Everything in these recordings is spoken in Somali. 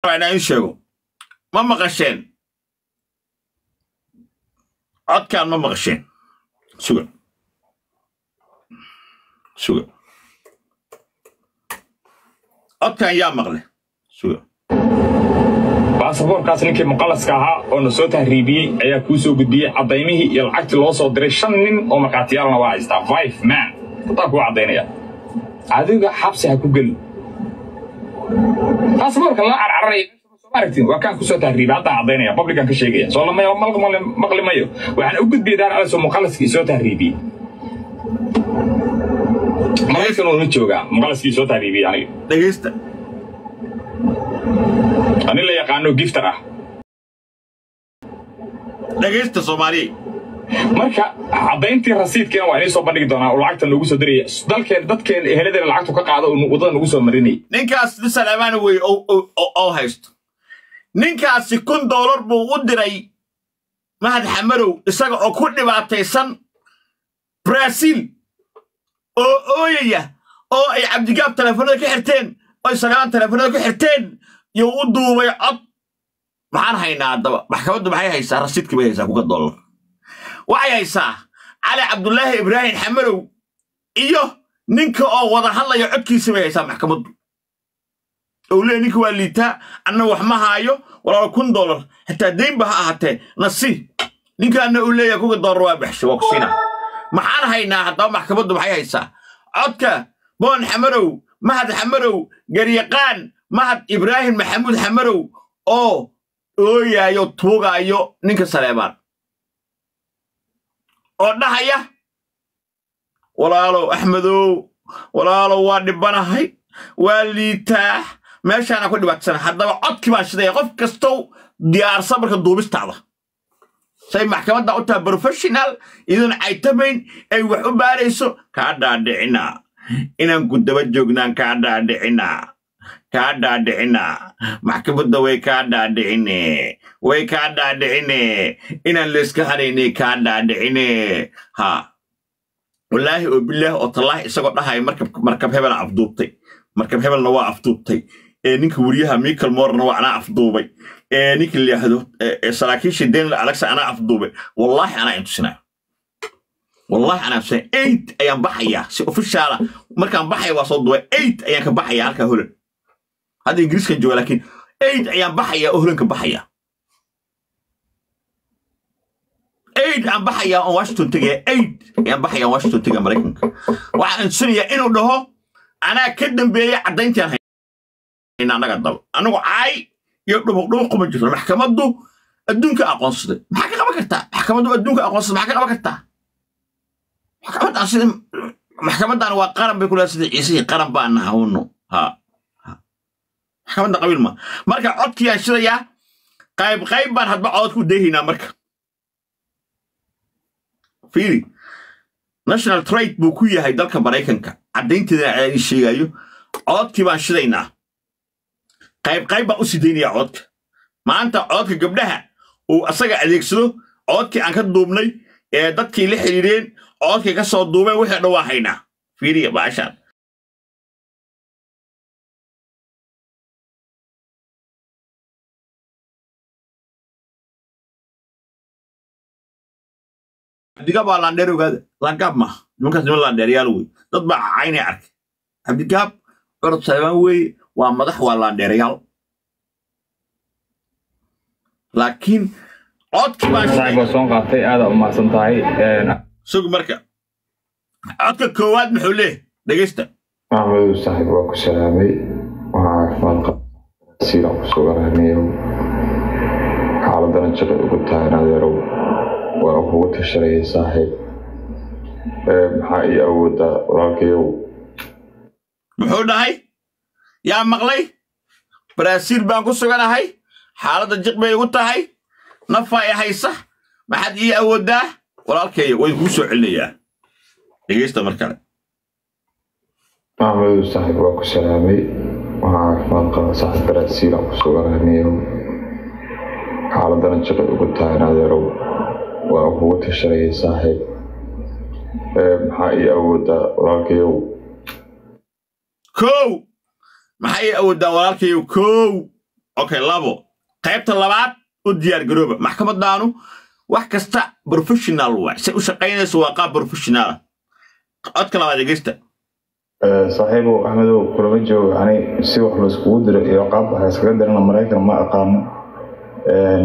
أنا إيشيو ما مقشين عد كان ما مقشين سوق عد كان يا مغلي سوق baasaboorkaas ninkii muqallaska ahaa oo na soo tahriibiyey ayaa kuu soo gudbiyey cadaymihii iyo lacagtii loo soo diray 5 nin oo markaatiyaalna waa haystaa 5 man wataa kuu cadaynaya adiga xabsi ha ku geli baasaboorka la carcaray aragtiin waa kaan ku soo tahriibay hadda cadaynaya publican ka sheegaya soo lama maqli mayo waxaan u gudbiyay daar ala soo muqallaskii soo tahriibiyey maraykan oo jooga muqallaskii soo tahriibiyey aniga dhageysta أنا اللي يقانو جيفترة. دقيقة Soomaali. marka cadayntii rasiidkeen waa inay soo bandhigi doonaa oo lacagta lagu soo diray dadkeen ehelada lacagtu ka qaado oo wadada lagu soo marinay ninkaas Salaamaan way oo haysto ninkaas $1,000 buu u diray mahad xamarow isaga oo ku dhibaataysan Brazil oo ooyaya oo ay Cabdigaab telefoonada ka xirteen oo Salaamaan telefoonada ka xirteen يو دوبي عط maxaan haynaa hadaba maxkamaddu maxay haysaa rasiidkii bay haysaa $1 waxay haysaa cali cabdullaahi ibraahim xamarow iyo ninka oo wada hadlaya codkiisa bay haysaa maxkamaddu oo leeyahay ninka waa liitaa anna wax ma haayo walaal $1 hatta deynba ha ahaatee nasi ninkaana uu leeyahay $1 waa baxsho waa ku siina maxaan haynaa hadaba maxkamaddu maxay haysaa codka boon xamarow mahad xamarow garyaqaan mahad ibraahim maxamuud xamarow oo ooyaayo tuugaayo ninka Salaamaan oo dhahaya walaalo axmedow walaalo waa dhibanahay waa liitaa meeshaana ku dhibaatsan haddaba codkii baa shiday qof kastow diyaarsan marka duubistaada say maxkamadda u tahay professional idin caytamayn ay wax u baarayso ka dhaadhicina inaan ku daba joognaan ka dhaadhicina maxkamadda way ka dhaadhicine inaan leeska harayne ka dhaadhicine ha wallaahi oo bilaahi oo tallaahi isagoo dhahay markab hebel afduubtay markab hebelna waa afduubtay ninka wariyaha Michael Moore waa ana afduubay ninka leeyahdo saraakiisha Daniel Alexa ana afduubay wallaahi ana intusina والله أنا بسين 8 أيام بحيا سي أوفيشال مركان بحيا وصل دوا 8 أيام كبحيا هالك هولن هذا إنجليز كان جوا لكن 8 أيام بحيا هولن كبحيا 8 أيام بحيا واشنطن تجي 8 أيام بحيا واشنطن تجي أمريكا وعن سنية إنه ده أنا كدم بيا عدينتي أنا هنا أنا قدام أنا عاي يطلب قوم الجزر المحكمة دو الدنيا أقنصد محكمة كرتا محكمة دو الدنيا أقنصد محكمة كرتا محكمة أصلا محكمة أنا وقارن بكل أسد عيسى قارن بأنها هونو ها محكمة قبل ما مركا عدك يا شريا قايب بان هاد بعضك ودهينا مركا فيري national trade بوكوية هاي دالك بريكنكا عدين تدا عيالي الشيء عدك بان شرينا قايب بان أسديني عدك ما أنت عدك قبلها وأصدق عليك سلو عدك أنك دوبني dadkii la xiriireen codkii ka soo duubay wixii dhawaahayna fiiriya baashan Abdigaab waa laandheer ogaada laangaab ma nimankaas niman laandheeryaal wey dad baa caynay arkay Abdigaab orod Salaamaan wey waa madax waa laandheeryaal laakiin codkii baa shaqo soo qaatay aad u mahadsan tahay suuq marka codka koowaad muxuu leeyahay dhageysta Ahmed saaxiib waa ku salaamay waa caafimaad sida ku soo garanayo xaaladana jira ugu taagnaadero waa ugu tasharay saaxiib maxaa ay awooda walaalkayow muxuu dhahay yaa maqlay Brazil baan ku suganahay xaaladda jiq bay ugu tahay نفاي هيسه ما حد يأوده ولا الكي ويقوسوا عليا ليش تمركنا أحمد صاحب واكو سلامي وعافان صاحب براسيل أو سوغرانيو حالة نشغل قلتها نادرو وهو تشري صاحب محاي أودا ولالكيو كو محاي أودا ولالكيو كو اوكي لابو قيبت اللبات وديار جروبه محكمة دانو wax kasta professional waa si u shaqeynayso waa qaab professional codka labaad dhageysta saaxiibo Axmedow kulama joogo ani si wax la isku diro iyo qaab wax iskaga dirana Mareykan ma aqaan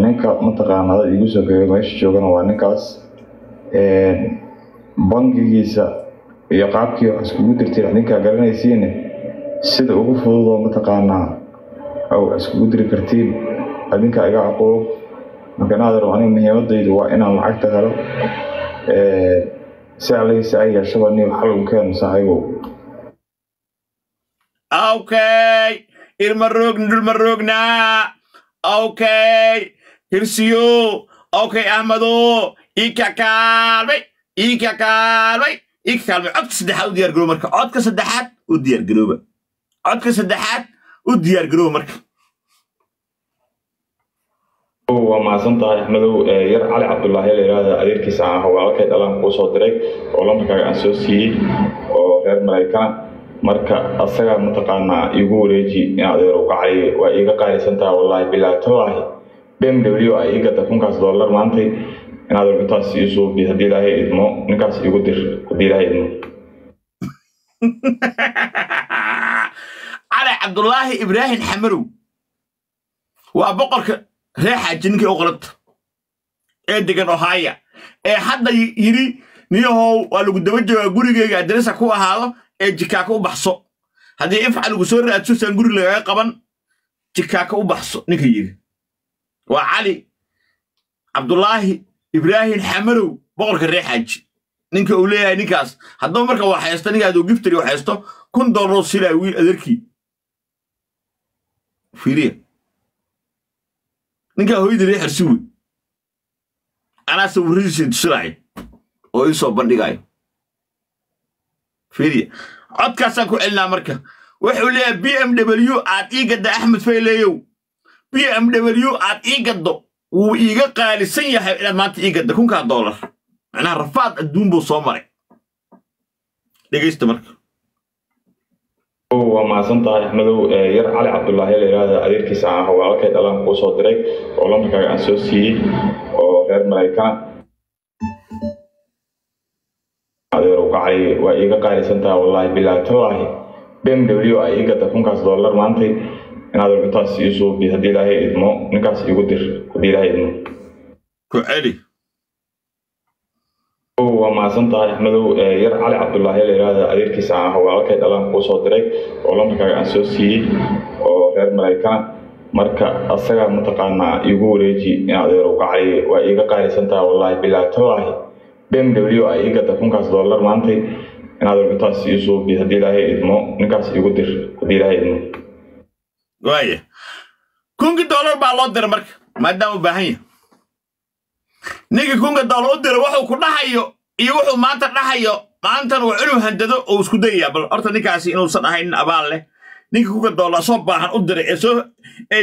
ninka mataqaanada igu soo geeyay meesha joogana waa ninkaas bangigiisa iyo qaabkii wax isku dirtay ninka garanaysiin sida ugu fudud oo mataqaanaa aw isku diri kartiin adinka iga aqoon marka naadar ani muhiimadaydu waa inaan lacagta helo si ay yeeshabani xal u keen saaxiibo okay ilmarogna okay hirsiyo okay ahmado ikakaalbay codka saddexaad u diyaar garooba marka codka saddexaad u diyaar garooba marka وما سنتها أحمدو ير علي عبد الله اللي هذا أدير كيسان هو على كده لان قوس دريك ولما كان أساسي غير ملايكا مركا أصلا متقنا يقول يجي يقدر وقعي وإيجا قاعد سنتها والله بلا تراهي بين دوليو إيجا تكون كاس $1 مانتي أنا هذا بتاس يسوع بهدي له إدمو نكاس يقدر هدي له إدمو علي عبد الله إبراهيم حمرو وأبقر ريحة جنك أغلط ديجان أوهايا حدا يري نيهو والو قدوجه غوريغا ادريسا كو اهادو جيكاكو بخسو hadii ifcal ugu soo raadsusan guri laga qaban jikaaka u baxso ninka yiri waa Ali Abdullahi Ibrahim Xamarow boqorka reexaji ninka uu leeyahay ninkaas hadoo marka wax haysto ninka uu giftari wax haysto $1 sila wiil adeerkii fiiriye ninka hooyadii reexarsuwi ana sawiradiisa tusray oo isoo bandhigay fiiriye codkaasaan ku celnaa marka wuxuu leeyahay BMW aad ii gadda Axmed Fayleeyow BMW aad ii gaddo wuu iiga qaalisan yahay inaad maanta ii gadda $1,000 macnaha rafaad adduun buu soo maray dhegeysta marka وما سنتها أحمدو ير علي عبد الله اللي هذا أدير كيسان هو على كده لان قوس دريك ولما كان أساسي غير ملايكا هذا وقعي وإيجا قاعد سنتها والله بلا تراهي BMW إيجا تكون كاس $1 مانتي أنا هذا بتاس يسوع بهدي له إدمو نكاس يقدر هدي له إدمو كعلي وما سنتها أحمدو ير علي عبد الله اللي هذا أدير كيسان هو على كده لان قوس دريك ولما كان أساسي غير ملايكا مركا أصلا متقنا يقول يجي هذا وقعي وإيجا قاعد سنتها والله بلا تراهي BMW إيجا تكون كاس $1 مانتي أنا هذا بتاس يسوع بهدي له إدمو نكاس يقدر هدي له إدمو وايه $1,000 baa loo diray marka maadaama baahan ninka $1,000 u diray wuxuu ku dhahayo iyo wuxuu maanta dhahayo maantan uu inuu handado oo isku dayay bal horta ninkaasi inuu san ahayn abaal leh ninka $1,000 soo baahan u diray ee soo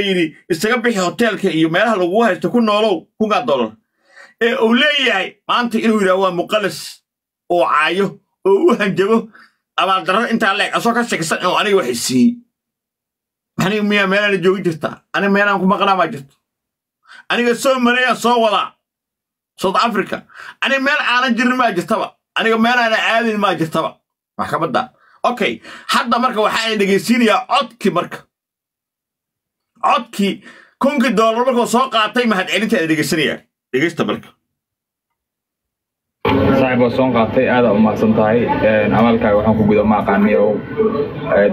yiri isaga bixi hotelka iyo meelaha lagu haysto ku noolow $1,000 ee uu leeyahay maanta inuu yiraahdo waa muqallas oo caayo oo u hanjabo abaal darro inta leeg asoo ka shaqsan oo aniga wax isii aniga miya meelana joogi jirta aniga meelaan ku maqnaa ma jirto aniga soo mareeya soo wada South Africa aniga meel aan jirin ma jirtaba aniga meel aan aadin ma jirtaba maxkamadda okay hadda marka waxa ay dhageysiinayaa codkii marka codkii $1,000 markuu soo qaatay mahad celinta ay dhageysanayaan dhageysta marka صاحب وصون قاطي هذا وما سنتهي عملك وحنا كوجود ما قانيو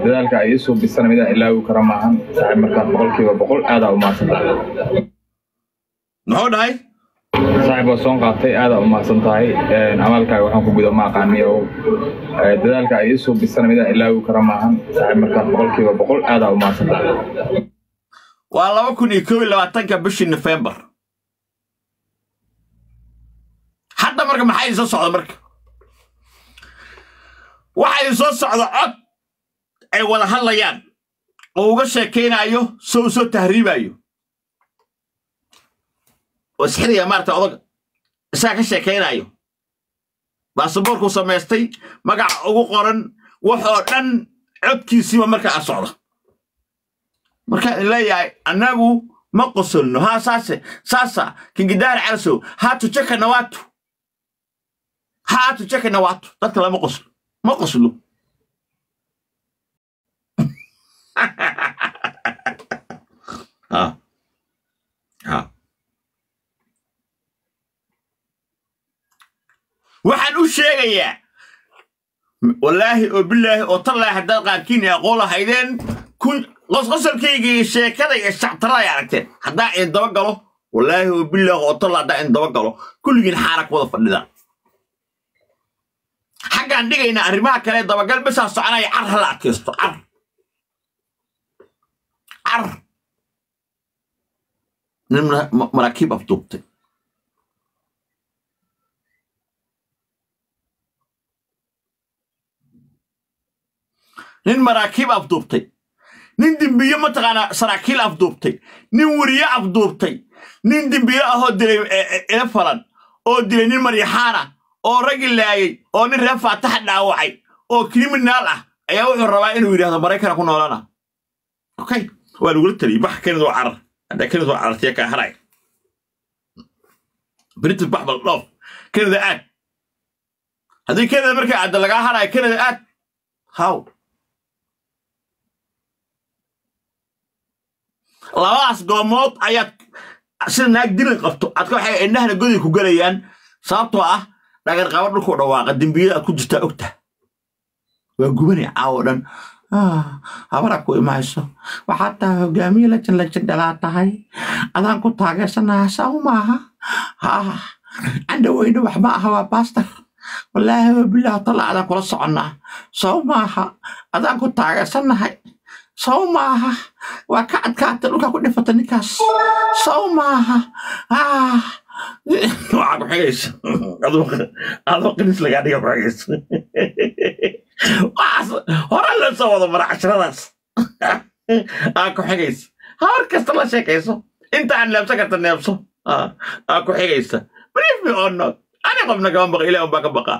ذلك يسوع بالسنة ميدا إلا وكرمها صاحب مركان بقول كيف بقول هذا وما سنتهي نهود هاي صاحب وصون قاطي هذا وما سنتهي عملك وحنا كوجود ما قانيو ذلك يسوع بالسنة ميدا إلا وكرمها صاحب مركان بقول كيف بقول هذا وما سنتهي والله كوني يكوي لو أتنك بشي نوفمبر حتى مركب محايد سو صعد مركب waxay soo socdo cod ay wada hadlayaan oo uga sheekeynayo soo tahriibayo wasxiriya maarta odag isaa ka sheekeynayo baasaboorku sameystay magac ugu qoran wuxuu dhan codkiisiiba markaa socdo marka leeyahay anagu ma qosolno ha saasa kingidaar calso ha tu cheka nawatu dadka lama qoslo ma qoslo waxaan u sheegayaa wallaahi oo billaahi oo tallahi haddaad qaarkiin aqoon lahaydeen qosolkaygii sheekada iyo shactarada ay aragteen haddaa in daba galo wallaahi oo billaahi oo tallahi haddaa in daba galo kulligiin xaarak wada fadhida xaggaan dhigayna arrimaha kale dabagal bisaa soconaya car hala adkaysto car nin maraakiib afduubtay nin maraakiib afduubtay nin dembiyo mataqaana saraakiil afduubtay nin wariye afduubtay nin dembiyo ahoo dilay ila falan oo dilay nin maryaxaana oo rag laayay oo nin reer faatax dhaawacay oo criminal ah ayaa wuxuu rabaa inuu yiraahdo Mareykanka ku noolana okay waa lagu tali bax kanada oo carar hada kanada oo carartiya ka haray British baxbal dhoof kanada aad hadii kanada markay aad laga haray kanada aad how labaas goomood ayaad sida naag dilin qabto adka waxay indhahna godi ku galayaan sababtoo ah dhagar qabad dhulku dhawaaqa dambiyada ku jirta ogta waa gubani caawadan habara ku imayso waxa taa hogaamiye la dhalatahay adaan ku taageersanahay sawmaha anda weyna wax ma aha waa pastor wallaahi billaah talaada kula soconnaa sawmaha adaan ku taageersanahay sawmaha waa ka adkaata dhulka ku dhifata ninkaas sawmaha waxaad xigaysa adoo qinis laga dhiga xigaysa hore la soo wada mara casharadaas ku xigaysa har kasta la sheekayso inta aan leebsan karta neebso ku xigaysa believe me or not ani qofna kama baqa ilaahay baa ka baqa